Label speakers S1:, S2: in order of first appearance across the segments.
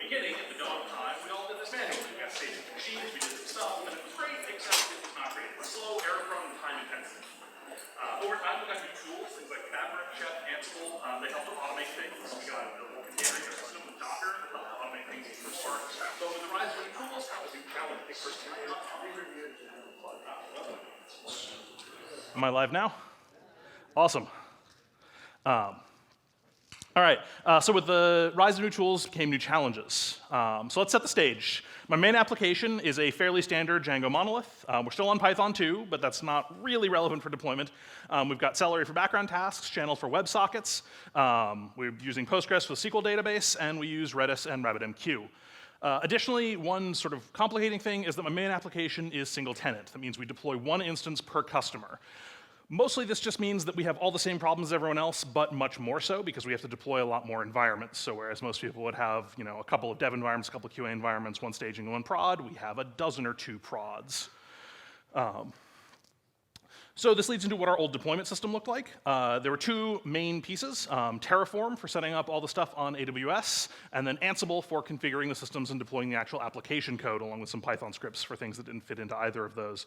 S1: beginning, at the dawn of time, we all did this manually. We got staging machines, we did some stuff, and it was great, except it was not great. It was slow, error-prone, and time-intensive. Over time, we got new tools, things like Fabric, Chef, Ansible. They helped to automate things. We got a little container ecosystem with Docker that helped to automate things for Spark. So with the rise of new tools, that was a challenge.
S2: Am I live now? Awesome. All right, so with the rise of new tools came new challenges. So let's set the stage. My main application is a fairly standard Django monolith. We're still on Python 2, but that's not really relevant for deployment. We've got Celery for background tasks, channel for WebSockets. We're using Postgres for the SQL database, and we use Redis and RabbitMQ. Additionally, one sort of complicating thing is that my main application is single tenant. That means we deploy one instance per customer. Mostly this just means that we have all the same problems as everyone else, but much more so because we have to deploy a lot more environments. So whereas most people would have, a couple of dev environments, a couple of QA environments, one staging and one prod, we have a dozen or two prods. So this leads into what our old deployment system looked like. There were two main pieces, Terraform for setting up all the stuff on AWS, and then Ansible for configuring the systems and deploying the actual application code, along with some Python scripts for things that didn't fit into either of those.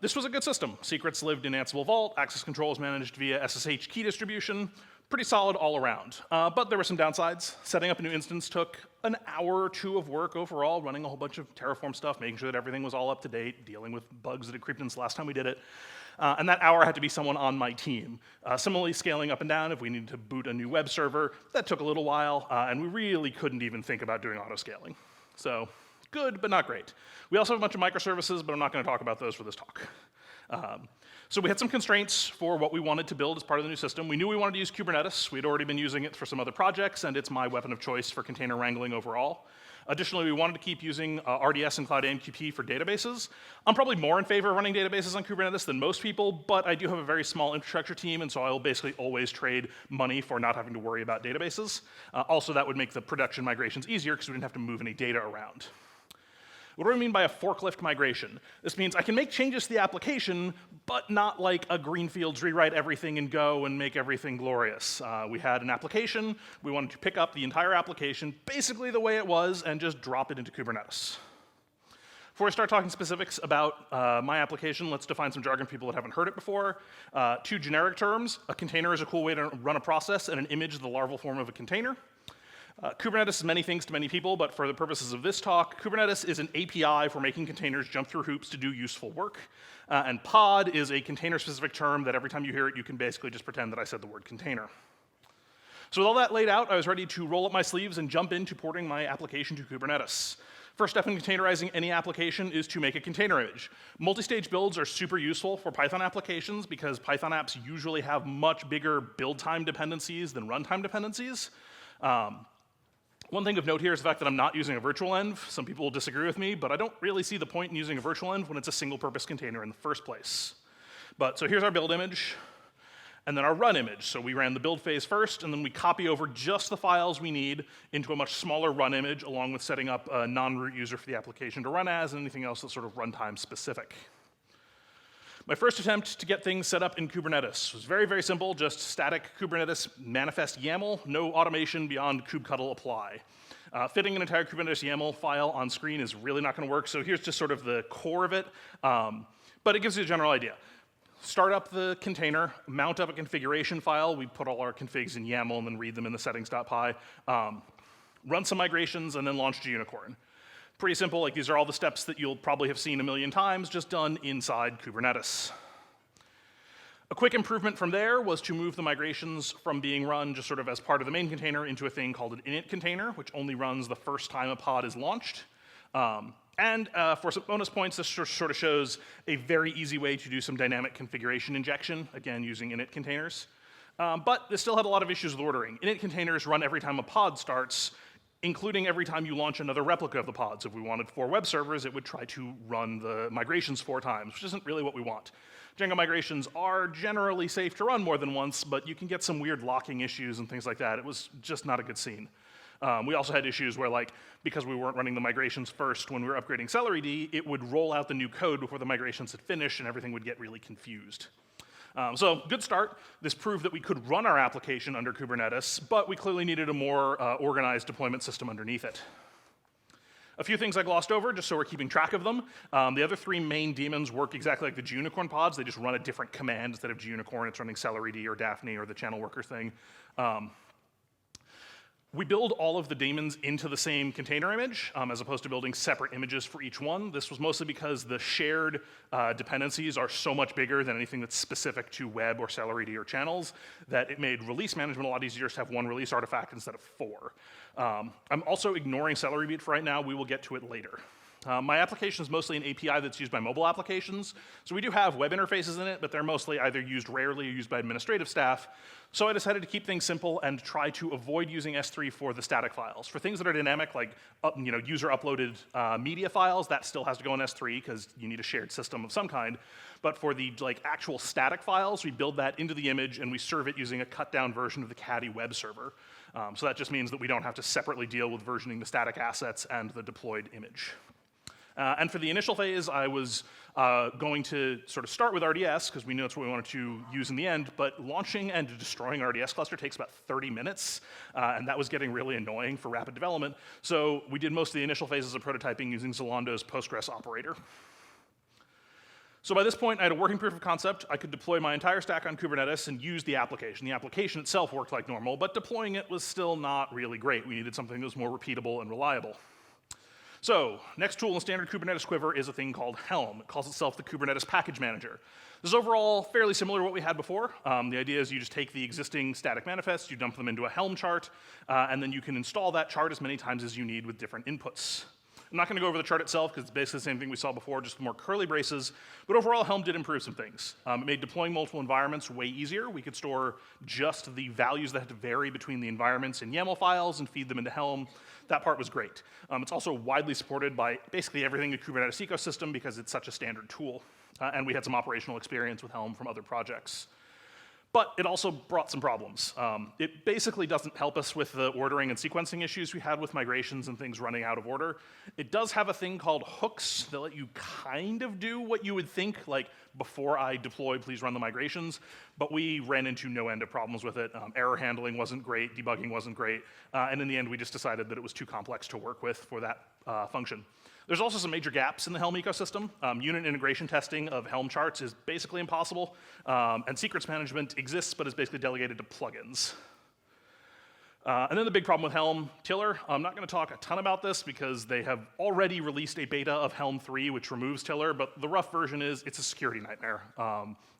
S2: This was a good system. Secrets lived in Ansible Vault, access control was managed via SSH key distribution, pretty solid all around. But there were some downsides. Setting up a new instance took an hour or two of work overall, running a whole bunch of Terraform stuff, making sure that everything was all up to date, dealing with bugs that had creeped in since last time we did it. And that hour had to be someone on my team. Similarly, scaling up and down, if we needed to boot a new web server, that took a little while, and we really couldn't even think about doing auto-scaling. So good, but not great. We also have a bunch of microservices, but I'm not going to talk about those for this talk. So we had some constraints for what we wanted to build as part of the new system. We knew we wanted to use Kubernetes. We had already been using it for some other projects, and it's my weapon of choice for container wrangling overall. Additionally, we wanted to keep using RDS and Cloud AMQP for databases. I'm probably more in favor of running databases on Kubernetes than most people, but I do have a very small infrastructure team, and so I will basically always trade money for not having to worry about databases. Also, that would make the production migrations easier because we didn't have to move any data around. What do I mean by a forklift migration? This means I can make changes to the application, but not like a greenfields rewrite everything in Go and make everything glorious. We had an application. We wanted to pick up the entire application basically the way it was and just drop it into Kubernetes. Before I start talking specifics about my application, let's define some jargon for people that haven't heard it before. Two generic terms. A container is a cool way to run a process, and an image is the larval form of a container. Kubernetes is many things to many people, but for the purposes of this talk, Kubernetes is an API for making containers jump through hoops to do useful work. And pod is a container-specific term that every time you hear it, you can basically just pretend that I said the word container. So with all that laid out, I was ready to roll up my sleeves and jump into porting my application to Kubernetes. First step in containerizing any application is to make a container image. Multi-stage builds are super useful for Python applications because Python apps usually have much bigger build time dependencies than runtime dependencies. One thing of note here is the fact that I'm not using a virtual env. Some people will disagree with me, but I don't really see the point in using a virtual env when it's a single-purpose container in the first place. So here's our build image, and then our run image. So we ran the build phase first, and then we copy over just the files we need into a much smaller run image, along with setting up a non-root user for the application to run as, and anything else that's sort of runtime specific. My first attempt to get things set up in Kubernetes was very, very simple, just static Kubernetes manifest YAML, no automation beyond kubectl apply. Fitting an entire Kubernetes YAML file on screen is really not going to work, so here's just sort of the core of it, but it gives you a general idea. Start up the container, mount up a configuration file. We put all our configs in YAML and then read them in the settings.py. Run some migrations, and then launch GUnicorn. Pretty simple, like these are all the steps that you'll probably have seen a million times, just done inside Kubernetes. A quick improvement from there was to move the migrations from being run just sort of as part of the main container into a thing called an init container, which only runs the first time a pod is launched. For some bonus points, this sort of shows a very easy way to do some dynamic configuration injection, again, using init containers. But this still had a lot of issues with ordering. Init containers run every time a pod starts, including every time you launch another replica of the pods. If we wanted 4 web servers, it would try to run the migrations 4 times, which isn't really what we want. Django migrations are generally safe to run more than once, but you can get some weird locking issues and things like that. It was just not a good scene. We also had issues where, like, because we weren't running the migrations first when we were upgrading Celery, it would roll out the new code before the migrations had finished, and everything would get really confused. So good start. This proved that we could run our application under Kubernetes, but we clearly needed a more organized deployment system underneath it. A few things I glossed over, just so we're keeping track of them. The other three main daemons work exactly like the GUnicorn pods. They just run a different command. Instead of GUnicorn, it's running Celery or DEFNA or the channel worker thing. We build all of the daemons into the same container image, as opposed to building separate images for each one. This was mostly because the shared dependencies are so much bigger than anything that's specific to web or Celery or channels that it made release management a lot easier to have one release artifact instead of 4. I'm also ignoring Celery for right now. We will get to it later. My application is mostly an API that's used by mobile applications. So we do have web interfaces in it, but they're mostly either used rarely or used by administrative staff. So I decided to keep things simple and try to avoid using S3 for the static files. For things that are dynamic, like user uploaded media files, that still has to go in S3 because you need a shared system of some kind. But for the actual static files, we build that into the image and we serve it using a cut down version of the Caddy web server. So that just means that we don't have to separately deal with versioning the static assets and the deployed image. And for the initial phase, I was going to sort of start with RDS, because we know that's what we wanted to use in the end, but launching and destroying an RDS cluster takes about 30 minutes, and that was getting really annoying for rapid development. So we did most of the initial phases of prototyping using Zalando's Postgres operator. So by this point, I had a working proof of concept. I could deploy my entire stack on Kubernetes and use the application. The application itself worked like normal, but deploying it was still not really great. We needed something that was more repeatable and reliable. So, next tool in standard Kubernetes quiver is a thing called Helm. It calls itself the Kubernetes Package Manager. This is overall fairly similar to what we had before. The idea is you just take the existing static manifests, you dump them into a Helm chart, and then you can install that chart as many times as you need with different inputs. I'm not going to go over the chart itself because it's basically the same thing we saw before, just more curly braces. But overall, Helm did improve some things. It made deploying multiple environments way easier. We could store just the values that had to vary between the environments in YAML files and feed them into Helm. That part was great. It's also widely supported by basically everything in the Kubernetes ecosystem because it's such a standard tool. And we had some operational experience with Helm from other projects. But it also brought some problems. It basically doesn't help us with the ordering and sequencing issues we had with migrations and things running out of order. It does have a thing called hooks that let you kind of do what you would think, like before I deploy, please run the migrations. But we ran into no end of problems with it. Error handling wasn't great, debugging wasn't great. And in the end, we just decided that it was too complex to work with for that function. There's also some major gaps in the Helm ecosystem. Unit integration testing of Helm charts is basically impossible, and secrets management exists, but is basically delegated to plugins. And then the big problem with Helm, Tiller. I'm not going to talk a ton about this because they have already released a beta of Helm 3, which removes Tiller, but the rough version is it's a security nightmare.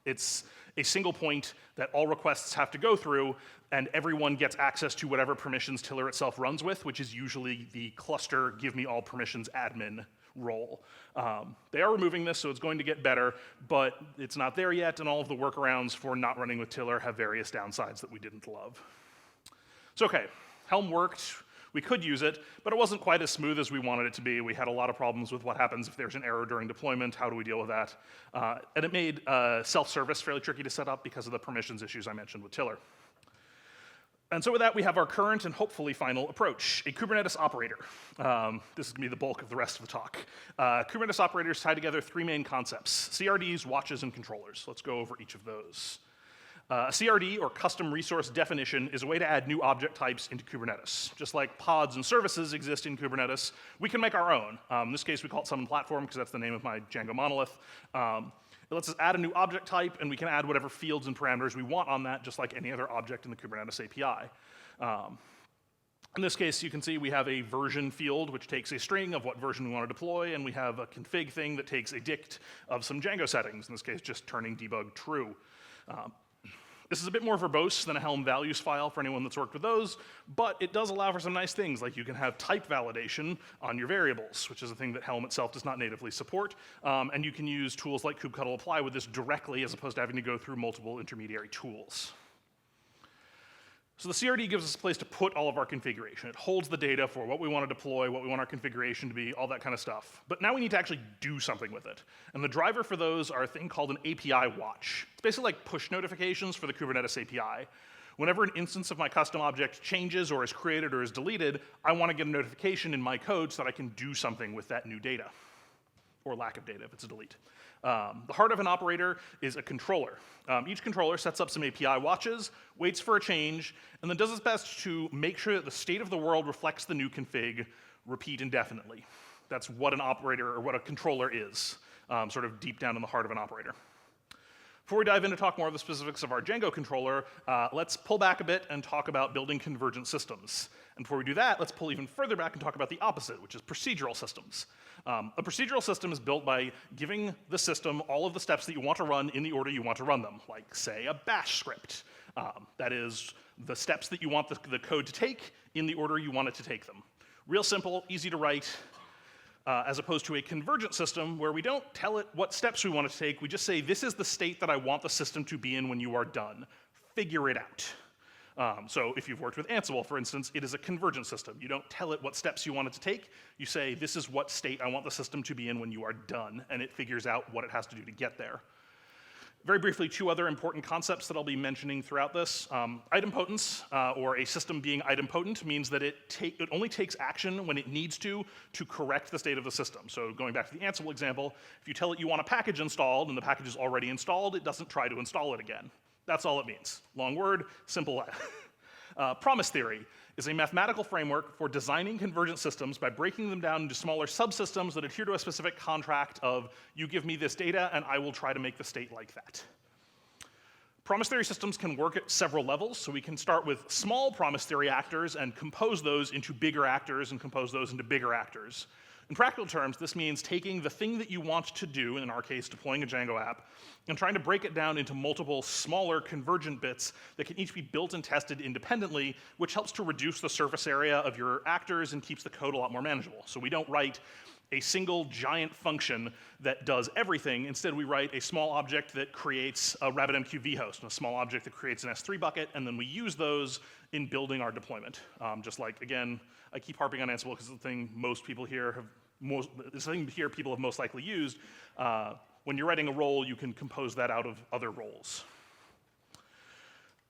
S2: It's a single point that all requests have to go through, and everyone gets access to whatever permissions Tiller itself runs with, which is usually the cluster give me all permissions admin role. They are removing this, so it's going to get better, but it's not there yet, and all of the workarounds for not running with Tiller have various downsides that we didn't love. So okay, Helm worked. We could use it, but it wasn't quite as smooth as we wanted it to be. We had a lot of problems with what happens if there's an error during deployment. How do we deal with that? And it made self-service fairly tricky to set up because of the permissions issues I mentioned with Tiller. And so with that, we have our current and hopefully final approach, a Kubernetes operator. This is going to be the bulk of the rest of the talk. Kubernetes operators tie together three main concepts: CRDs, watches, and controllers. Let's go over each of those. A CRD, or custom resource definition, is a way to add new object types into Kubernetes. Just like pods and services exist in Kubernetes, we can make our own. In this case, we call it Summon Platform because that's the name of my Django monolith. It lets us add a new object type, and we can add whatever fields and parameters we want on that, just like any other object in the Kubernetes API. In this case, you can see we have a version field, which takes a string of what version we want to deploy, and we have a config thing that takes a dict of some Django settings, in this case, just turning debug true. This is a bit more verbose than a Helm values file for anyone that's worked with those, but it does allow for some nice things, like you can have type validation on your variables, which is a thing that Helm itself does not natively support, and you can use tools like kubectl apply with this directly as opposed to having to go through multiple intermediary tools. So the CRD gives us a place to put all of our configuration. It holds the data for what we want to deploy, what we want our configuration to be, all that kind of stuff. But now we need to actually do something with it. And the driver for those are a thing called an API watch. It's basically like push notifications for the Kubernetes API. Whenever an instance of my custom object changes or is created or is deleted, I want to get a notification in my code so that I can do something with that new data. or lack of data if it's a delete. The heart of an operator is a controller. Each controller sets up some API watches, waits for a change, and then does its best to make sure that the state of the world reflects the new config, repeat indefinitely. That's what an operator or what a controller is, sort of deep down in the heart of an operator. Before we dive in to talk more of the specifics of our Django controller, let's pull back a bit and talk about building convergent systems. And before we do that, let's pull even further back and talk about the opposite, which is procedural systems. A procedural system is built by giving the system all of the steps that you want to run in the order you want to run them, like, say, a bash script. That is the steps that you want the code to take in the order you want it to take them. Real simple, easy to write, as opposed to a convergent system where we don't tell it what steps we want it to take. We just say, this is the state that I want the system to be in when you are done. Figure it out. So if you've worked with Ansible, for instance, it is a convergent system. You don't tell it what steps you want it to take. You say, this is what state I want the system to be in when you are done, and it figures out what it has to do to get there. Very briefly, two other important concepts that I'll be mentioning throughout this. Idempotence, or a system being idempotent, means that it only takes action when it needs to correct the state of the system. So going back to the Ansible example, if you tell it you want a package installed and the package is already installed, it doesn't try to install it again. That's all it means. Long word, simple. Promise theory is a mathematical framework for designing convergent systems by breaking them down into smaller subsystems that adhere to a specific contract of, you give me this data and I will try to make the state like that. Promise theory systems can work at several levels, so we can start with small promise theory actors and compose those into bigger actors and compose those into bigger actors. In practical terms, this means taking the thing that you want to do, in our case deploying a Django app, and trying to break it down into multiple smaller convergent bits that can each be built and tested independently, which helps to reduce the surface area of your actors and keeps the code a lot more manageable. So we don't write a single giant function that does everything. Instead, we write a small object that creates a RabbitMQ vhost, and a small object that creates an S3 bucket, and then we use those in building our deployment. Just like, again, I keep harping on Ansible because it's the thing most people here have people have most likely used. When you're writing a role, you can compose that out of other roles.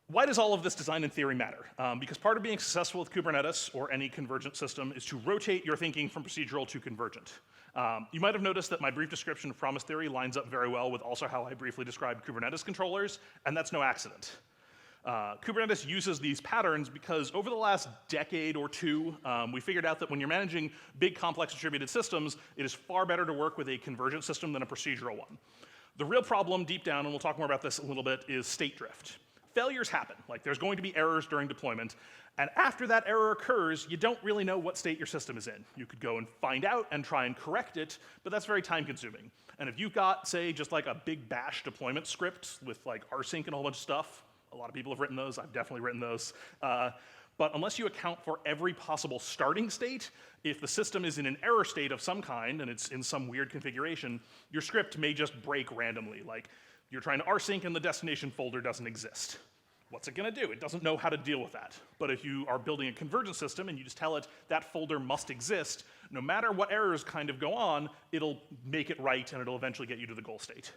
S2: Why does all of this design and theory matter? Because part of being successful with Kubernetes or any convergent system is to rotate your thinking from procedural to convergent. You might have noticed that my brief description of promise theory lines up very well with also how I briefly described Kubernetes controllers, and that's no accident. Kubernetes uses these patterns because over the last decade or two, we figured out that when you're managing big, complex distributed systems, it is far better to work with a convergent system than a procedural one. The real problem deep down, and we'll talk more about this a little bit, is state drift. Failures happen. Like, there's going to be errors during deployment, and after that error occurs, you don't really know what state your system is in. You could go and find out and try and correct it, but that's very time consuming. And if you've got, say, just like a big bash deployment script with like rsync and a whole bunch of stuff, a lot of people have written those, I've definitely written those. But unless you account for every possible starting state, if the system is in an error state of some kind and it's in some weird configuration, your script may just break randomly. Like, you're trying to rsync and the destination folder doesn't exist. What's it gonna do? It doesn't know how to deal with that. But if you are building a convergent system and you just tell it that folder must exist, no matter what errors kind of go on, it'll make it right and it'll eventually get you to the goal state.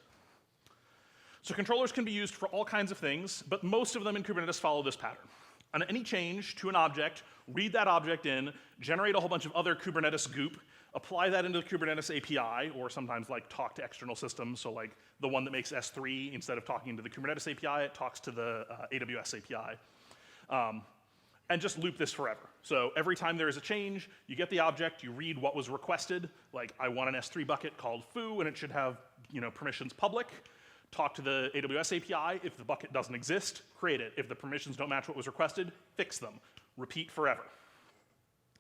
S2: So controllers can be used for all kinds of things, but most of them in Kubernetes follow this pattern. On any change to an object, read that object in, generate a whole bunch of other Kubernetes goop, apply that into the Kubernetes API, or sometimes like talk to external systems, so like the one that makes S3, instead of talking to the Kubernetes API, it talks to the AWS API. And just loop this forever. So every time there is a change, you get the object, you read what was requested, like I want an S3 bucket called foo, and it should have permissions public. Talk to the AWS API. If the bucket doesn't exist, create it. If the permissions don't match what was requested, fix them. Repeat forever.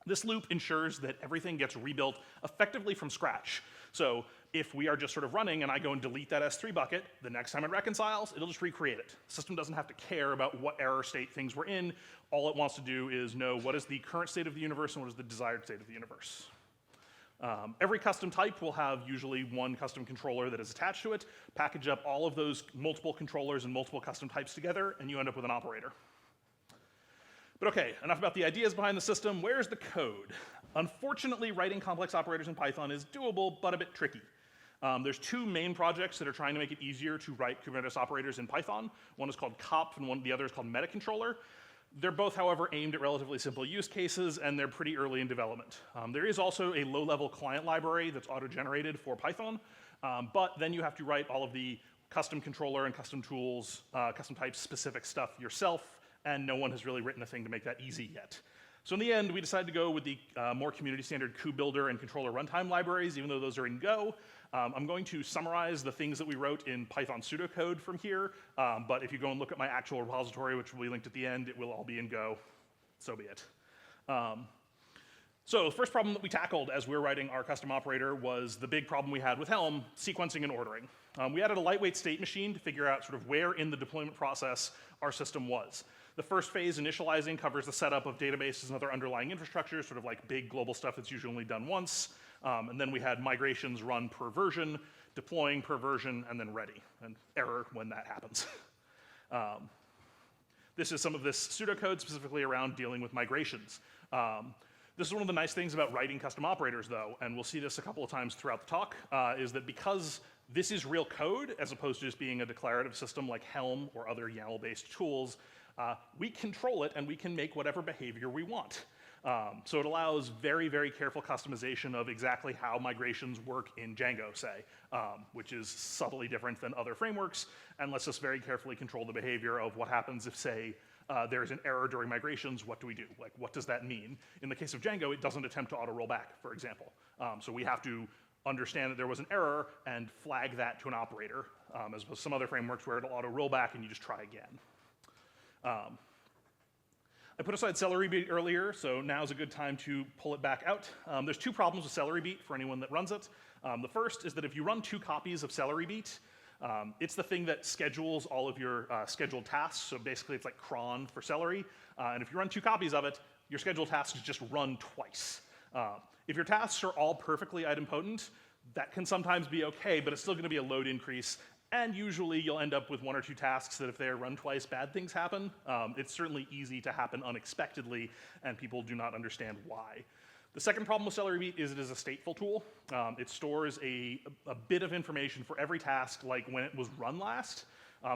S2: This loop ensures that everything gets rebuilt effectively from scratch. So if we are just sort of running and I go and delete that S3 bucket, the next time it reconciles, it'll just recreate it. The system doesn't have to care about what error state things were in. All it wants to do is know what is the current state of the universe and what is the desired state of the universe. Every custom type will have usually one custom controller that is attached to it. Package up all of those multiple controllers and multiple custom types together, and you end up with an operator. But okay, enough about the ideas behind the system. Where's the code? Unfortunately, writing complex operators in Python is doable, but a bit tricky. There's two main projects that are trying to make it easier to write Kubernetes operators in Python. One is called COP, and the other is called MetaController. They're both, however, aimed at relatively simple use cases, and they're pretty early in development. There is also a low-level client library that's auto-generated for Python, but then you have to write all of the custom controller and custom tools, custom type specific stuff yourself, and no one has really written a thing to make that easy yet. So in the end, we decided to go with the more community standard kubuilder and controller runtime libraries, even though those are in Go. I'm going to summarize the things that we wrote in Python pseudocode from here, but if you go and look at my actual repository, which will be linked at the end, it will all be in Go. So be it. So the first problem that we tackled as we were writing our custom operator was the big problem we had with Helm, sequencing and ordering. We added a lightweight state machine to figure out sort of where in the deployment process our system was. The first phase, initializing, covers the setup of databases and other underlying infrastructure, sort of like big global stuff that's usually only done once. And then we had migrations run per version, deploying per version, and then ready, and error when that happens. This is some of this pseudocode specifically around dealing with migrations. This is one of the nice things about writing custom operators, though, and we'll see this a couple of times throughout the talk, is that because this is real code, as opposed to just being a declarative system like Helm or other YAML-based tools, we control it and we can make whatever behavior we want. So it allows very, very careful customization of exactly how migrations work in Django, say, which is subtly different than other frameworks, and lets us very carefully control the behavior of what happens if, say, there's an error during migrations. What do we do? Like, what does that mean? In the case of Django, it doesn't attempt to auto-roll back, for example. So we have to understand that there was an error and flag that to an operator, as opposed to some other frameworks where it'll auto-roll back and you just try again. I put aside Celery Beat earlier, so now's a good time to pull it back out. There's two problems with Celery Beat for anyone that runs it. The first is that if you run 2 copies of Celery Beat, it's the thing that schedules all of your scheduled tasks, so basically it's like cron for Celery, and if you run 2 copies of it, your scheduled tasks just run twice. If your tasks are all perfectly idempotent, that can sometimes be okay, but it's still gonna be a load increase, and usually you'll end up with 1 or 2 tasks that if they're run twice, bad things happen. It's certainly easy to happen unexpectedly, and people do not understand why. The second problem with Celery Beat is it is a stateful tool. It stores a bit of information for every task, like when it was run last.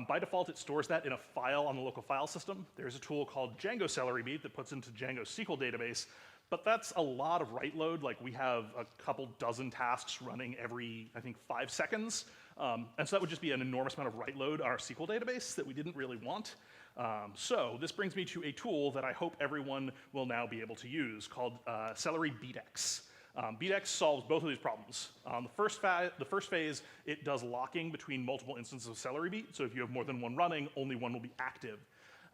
S2: By default, it stores that in a file on the local file system. There's a tool called Django Celery Beat that puts into Django's SQL database, but that's a lot of write load. Like, we have a couple dozen tasks running every, I think, 5 seconds. And so that would just be an enormous amount of write load on our SQL database that we didn't really want. So this brings me to a tool that I hope everyone will now be able to use called Celery Beatx. Beatx solves both of these problems. The first phase, it does locking between multiple instances of Celery Beat. So if you have more than one running, only one will be active.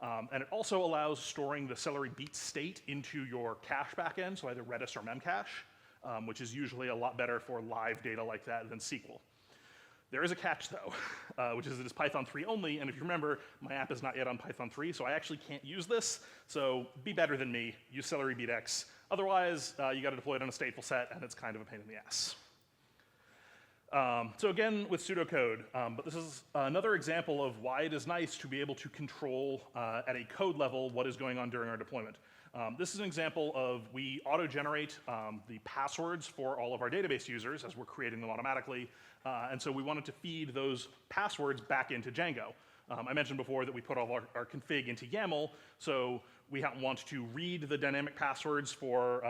S2: And it also allows storing the Celery Beat state into your cache backend, so either Redis or Memcache, which is usually a lot better for live data like that than SQL. There is a catch, though, which is it is Python 3 only, and if you remember, my app is not yet on Python 3, so I actually can't use this, so be better than me, use Celery Beatx. Otherwise, you gotta deploy it on a stateful set, and it's kind of a pain in the ass. So again, with pseudocode, but this is another example of why it is nice to be able to control at a code level what is going on during our deployment. This is an example of we auto-generate the passwords for all of our database users as we're creating them automatically, and so we wanted to feed those passwords back into Django. I mentioned before that we put all of our config into YAML, so we want to read the dynamic passwords for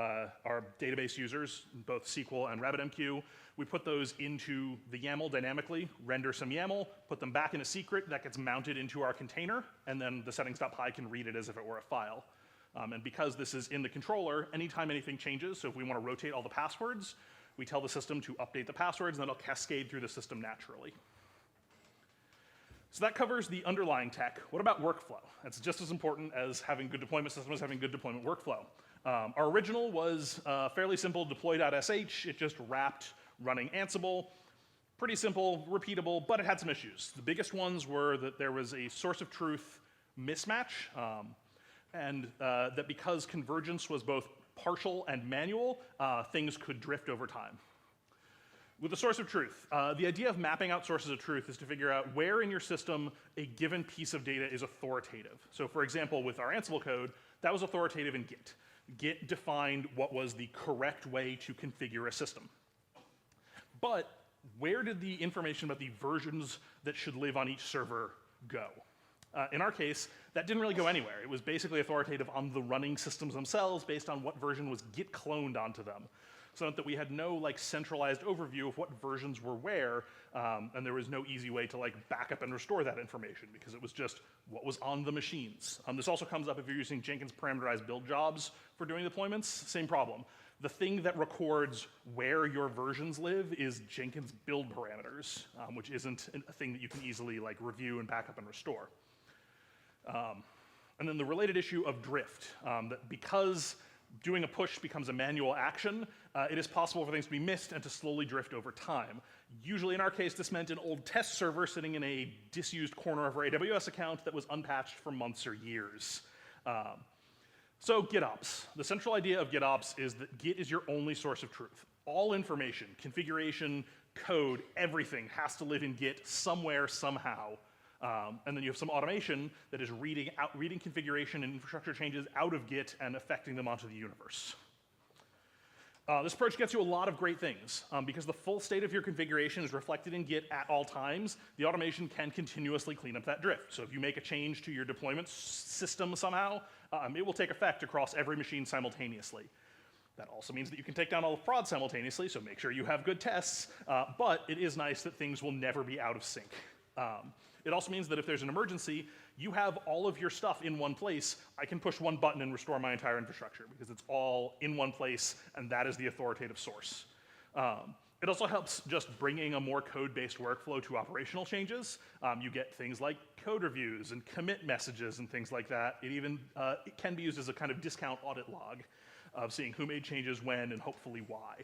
S2: our database users, both SQL and RabbitMQ. We put those into the YAML dynamically, render some YAML, put them back in a secret that gets mounted into our container, and then the settings.py can read it as if it were a file. And because this is in the controller, anytime anything changes, so if we want to rotate all the passwords, we tell the system to update the passwords, and then it'll cascade through the system naturally. So that covers the underlying tech. What about workflow? That's just as important as having good deployment systems, having good deployment workflow. Our original was fairly simple, deploy.sh. It just wrapped running Ansible. Pretty simple, repeatable, but it had some issues. The biggest ones were that there was a source of truth mismatch, and that because convergence was both partial and manual, things could drift over time. With the source of truth, the idea of mapping out sources of truth is to figure out where in your system a given piece of data is authoritative. So for example, with our Ansible code, that was authoritative in Git. Git defined what was the correct way to configure a system. But where did the information about the versions that should live on each server go? In our case, that didn't really go anywhere. It was basically authoritative on the running systems themselves based on what version was git cloned onto them. So that we had no like centralized overview of what versions were where, and there was no easy way to like back up and restore that information because it was just what was on the machines. This also comes up if you're using Jenkins parameterized build jobs for doing deployments, same problem. The thing that records where your versions live is Jenkins build parameters, which isn't a thing that you can easily like review and back up and restore. And then the related issue of drift, that because doing a push becomes a manual action, it is possible for things to be missed and to slowly drift over time. Usually in our case, this meant an old test server sitting in a disused corner of our AWS account that was unpatched for months or years. So GitOps. The central idea of GitOps is that Git is your only source of truth. All information, configuration, code, everything has to live in Git somewhere, somehow. And then you have some automation that is reading configuration and infrastructure changes out of Git and affecting them onto the universe. This approach gets you a lot of great things. Because the full state of your configuration is reflected in Git at all times, the automation can continuously clean up that drift. So if you make a change to your deployment system somehow, it will take effect across every machine simultaneously. That also means that you can take down all the fraud simultaneously, so make sure you have good tests, but it is nice that things will never be out of sync. It also means that if there's an emergency, you have all of your stuff in one place. I can push one button and restore my entire infrastructure because it's all in one place, and that is the authoritative source. It also helps just bringing a more code-based workflow to operational changes. You get things like code reviews and commit messages and things like that. It can be used as a kind of discount audit log of seeing who made changes when and hopefully why.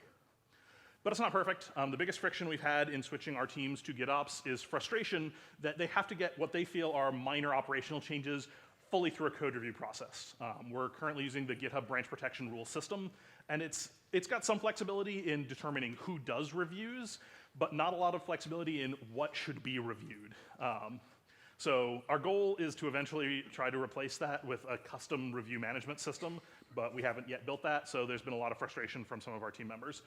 S2: But it's not perfect. The biggest friction we've had in switching our teams to GitOps is frustration that they have to get what they feel are minor operational changes fully through a code review process. We're currently using the GitHub branch protection rule system, and it's got some flexibility in determining who does reviews, but not a lot of flexibility in what should be reviewed. So our goal is to eventually try to replace that with a custom review management system, but we haven't yet built that, so there's been a lot of frustration from some of our team members.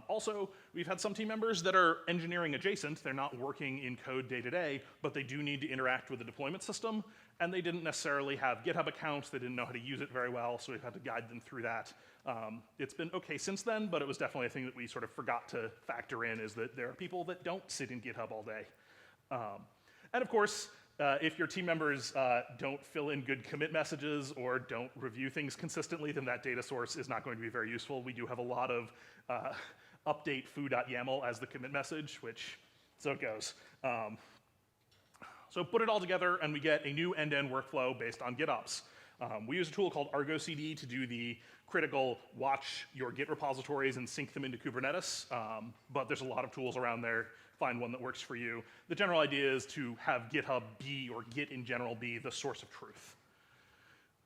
S2: Also, we've had some team members that are engineering adjacent. They're not working in code day to day, but they do need to interact with the deployment system, and they didn't necessarily have GitHub accounts. They didn't know how to use it very well, so we've had to guide them through that. It's been okay since then, but it was definitely a thing that we sort of forgot to factor in, is that there are people that don't sit in GitHub all day. And of course, if your team members don't fill in good commit messages or don't review things consistently, then that data source is not going to be very useful. We do have a lot of update foo.yaml as the commit message, which, so it goes. So put it all together and we get a new end-to-end workflow based on GitOps. We use a tool called Argo CD to do the critical watch your Git repositories and sync them into Kubernetes, but there's a lot of tools around there. Find one that works for you. The general idea is to have GitHub be, or Git in general be, the source of truth.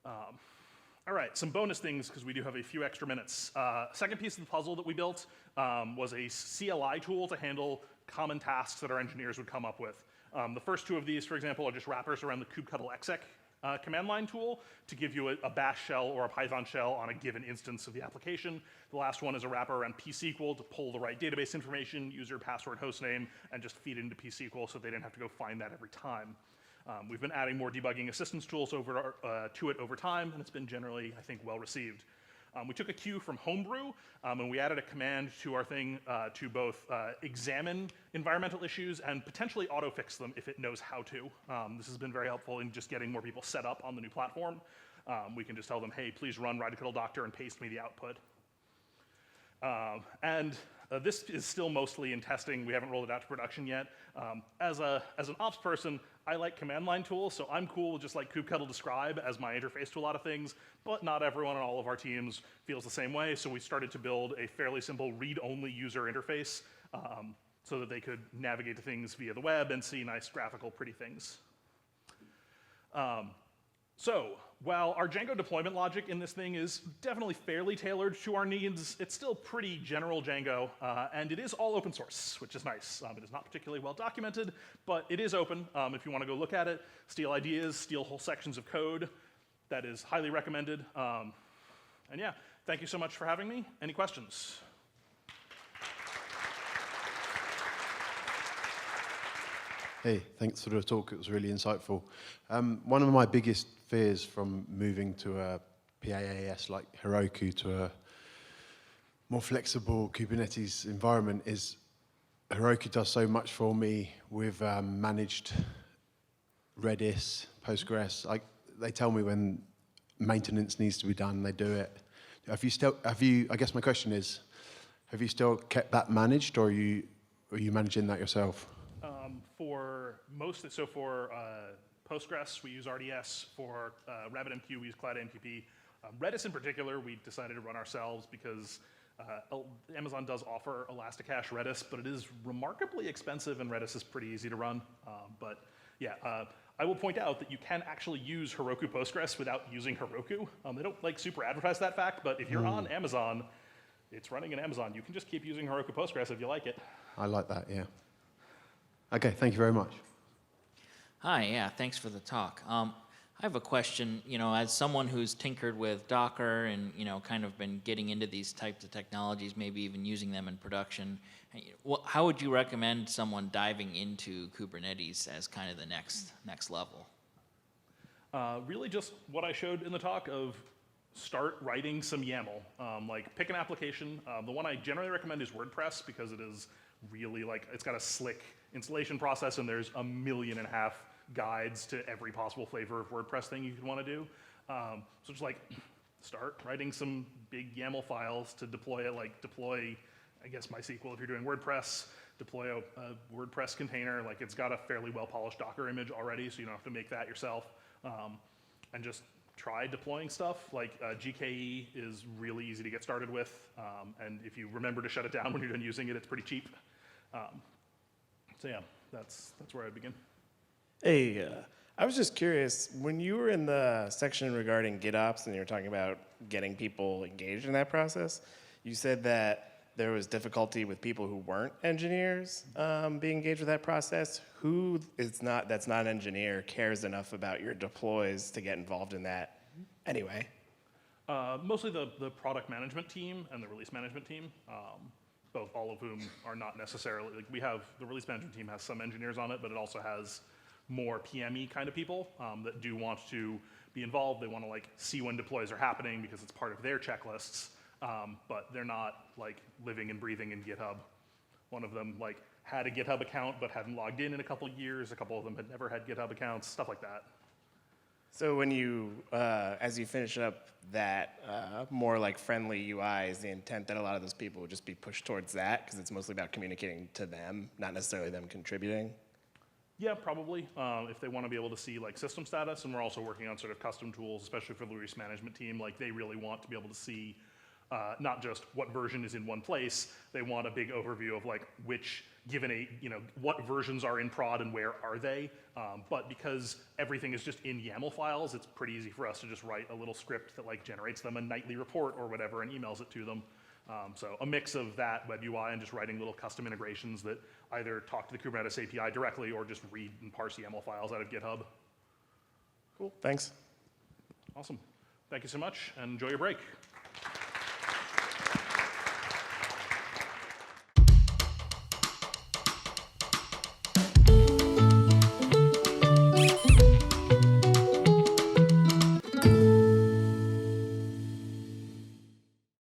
S2: All right, some bonus things, because we do have a few extra minutes. Second piece of the puzzle that we built was a CLI tool to handle common tasks that our engineers would come up with. The first two of these, for example, are just wrappers around the kubectl exec command line tool to give you a bash shell or a Python shell on a given instance of the application. The last one is a wrapper around pSQL to pull the right database information, user, password, hostname, and just feed it into pSQL so they didn't have to go find that every time. We've been adding more debugging assistance tools to it over time, and it's been generally, I think, well received. We took a cue from Homebrew, and we added a command to our thing to both examine environmental issues and potentially auto-fix them if it knows how to. This has been very helpful in just getting more people set up on the new platform. We can just tell them, hey, please run write-a-doctor and paste me the output. This is still mostly in testing. We haven't rolled it out to production yet. As an ops person, I like command line tools, so I'm cool with just like kubectl describe as my interface to a lot of things, but not everyone on all of our teams feels the same way, so we started to build a fairly simple read-only user interface so that they could navigate to things via the web and see nice graphical pretty things. So while our Django deployment logic in this thing is definitely fairly tailored to our needs, it's still pretty general Django, and it is all open source, which is nice. It is not particularly well documented, but it is open. If you want to go look at it, steal ideas, steal whole sections of code, that is highly recommended. And yeah, thank you so much for having me. Any questions? 。 . 。 . 。 .
S3: 「Hey, thanks for the talk. It was really insightful. One of my biggest fears from moving to a PaaS like Heroku to a more flexible Kubernetes environment is Heroku does so much for me with managed Redis, Postgres. They tell me when maintenance needs to be done, they do it. I guess my question is, have you still kept that managed, or are you managing that yourself?
S2: For Postgres, we use RDS. For RabbitMQ, we use Cloud MQP. Redis in particular, we decided to run ourselves because Amazon does offer Elasticache Redis, but it is remarkably expensive, and Redis is pretty easy to run. I will point out that you can actually use Heroku Postgres without using Heroku. They don't super advertise that fact, but if you're on Amazon, it's running in Amazon. You can just keep using Heroku Postgres if you like it.
S3: I like that, yeah. Okay, thank you very much.
S4: Hi, yeah, thanks for the talk. I have a question, as someone who's tinkered with Docker and, kind of been getting into these types of technologies, maybe even using them in production, how would you recommend someone diving into Kubernetes as kind of the next level?
S2: Really just what I showed in the talk of start writing some YAML. Pick an application. The one I generally recommend is WordPress because it is really it's got a slick installation process, and there's 1.5 million guides to every possible flavor of WordPress thing you could want to do. So just start writing some big YAML files to deploy it, deploy, I guess, MySQL if you're doing WordPress, deploy a WordPress container. It's got a fairly well-polished Docker image already, so you don't have to make that yourself. And just try deploying stuff. GKE is really easy to get started with, and if you remember to shut it down when you're done using it, it's pretty cheap. So yeah, that's where I begin.
S5: Hey, I was just curious, when you were in the section regarding GitOps and you were talking about getting people engaged in that process, you said that there was difficulty with people who weren't engineers being engaged with that process. Who that's not an engineer cares enough about your deploys to get involved in that anyway?
S2: Mostly the product management team and the release management team, all of whom are not necessarily, the release management team has some engineers on it, but it also has more PME kind of people that do want to be involved. They want to see when deploys are happening because it's part of their checklists, but they're not living and breathing in GitHub. One of them had a GitHub account but hadn't logged in a couple years. A couple of them had never had GitHub accounts, stuff like that.
S5: So when you, as you finish up that more friendly UI, is the intent that a lot of those people would just be pushed towards that because it's mostly about communicating to them, not necessarily them contributing?
S2: Yeah, probably. If they want to be able to see system status, and we're also working on sort of custom tools, especially for the release management team. They really want to be able to see not just what version is in one place. They want a big overview of which given what versions are in prod and where are they. But because everything is just in YAML files, it's pretty easy for us to just write a little script that generates them a nightly report or whatever and emails it to them. So a mix of that web UI and just writing little custom integrations that either talk to the Kubernetes API directly or just read and parse YAML files out of GitHub.
S5: Cool, thanks.
S2: Awesome. Thank you so much, and enjoy your break.